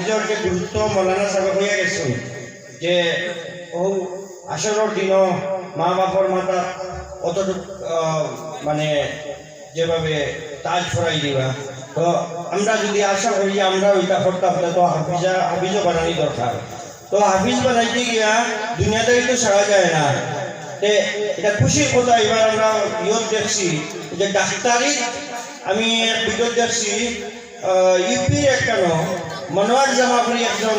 হাফিজর যে গুরুত্ব মৌলানা সাহেব হয়ে গেছেন যে ও আসরের দিনও মা বাপর মাতা অতটুক মানে যেভাবে তাজ ফরাই দিবা, তো আমরা যদি আশা করি আমরা ওইটা করতাম তো হাফিজও বানানি দরকার। তো হাফিজ বানাইতে গিয়া দুনিয়াদারি তো ছাড়া যায় না। এটা খুশির কথা। এবার আমরা ইয়ত দেখছি যে ডাক্তারি, আমি ভিডিও দেখছি ইউপির একটা মনোয়ার জামাপুরি একজন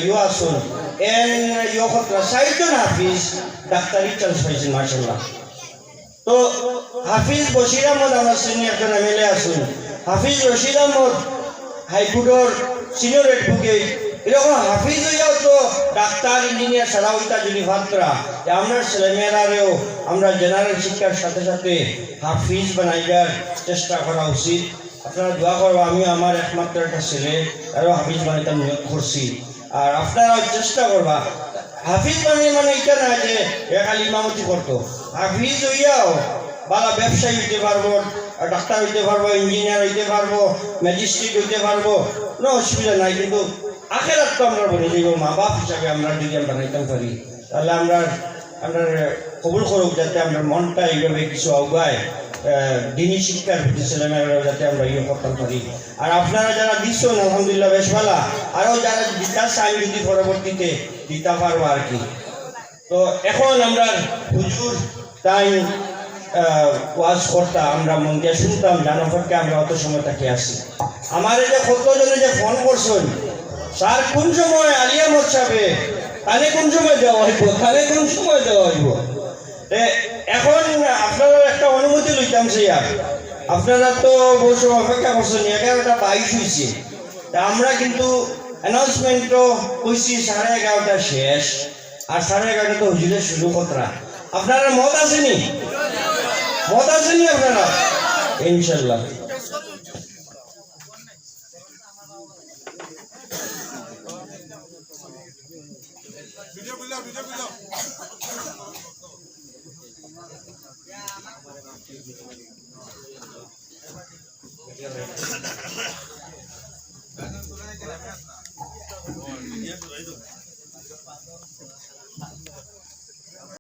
ইয়ে আসুন সাইজন হাফিজ ডাক্তারি চান্স পাইছেন মার্শাল্লাহ। তো হাফিজ বশির আহমদ আমার সিনিয়র একজন এমএলএ আসুন, হাফিজ রশিদ আহমদ হাইকোর্টের সিনিয়র অ্যাডভোকেট, এরকম হাফিজ হইয়াও তো ডাক্তার ইঞ্জিনিয়ার সারা ওইটা যদি ভাবতরা আমরা ছেলেমেয়েরারেও আমরা জেনারেল শিক্ষার সাথে সাথে হাফিজ বানাইবার চেষ্টা করা উচিত। আপনারা দোয়া করবো, আমি আমার একমাত্র একটা ছেলে আরও হাফিজ বানাইতে নিয়োগ করছি, আর আপনারাও চেষ্টা করবা। হাফিজ বানিয়ে মানে এটা না যে খালি ইমামতি করতো, হাফিজ হইয়াও বালা ব্যবসায়ী হইতে পারবো, ডাক্তার হইতে পারবো, ইঞ্জিনিয়ার হইতে পারবো, ম্যাজিস্ট্রেট হইতে পারবো, কোনো অসুবিধা নাই। কিন্তু আখেরাত তো আমরা বলে দিব মা বাপ হিসাবে আমরা যদি আমরা বানাইতে পারি তাহলে আমরা কবুল করুক, যাতে আমরা মনটা এইভাবে কিছু আগায় দিনী শিক্ষার প্রতি ছেলেমেয়েরা যাতে আমরা ইয়ে করতে পারি। আর আপনারা যারা দিচ্ছেন আলহামদুলিল্লাহ বেশ ভালো, আরও যারা দিতে চাই যদি পরবর্তীতে দিতে পারবো আর কি। তো এখন আমরা হুজুর তাই ওয়াজ করতাম, আমরা মন দিয়ে শুনতাম, জানাফরকে আমরা অত সময় তাকে আসি। আমার এই যে কতজনে যে ফোন করছেন স্যার কোন সময় আলিয়া মোর্চাবে, কানে কোন সময় দেওয়া হইব, কানে কোন সময় দেওয়া হইব। এখন আপনারা একটা অনুমতি লইতাম সেইয়া, আপনারা তো বহু সময় অপেক্ষা করছেন, 11:22 হয়েছে, আমরা কিন্তু অ্যানাউন্সমেন্টও কইছি 11:30 শেষ, আর 11:30 তো হুজুরের শুরু কতরা। আপনারা মত আসেনি? মত আসেনি আপনারা? ইনশাল্লাহ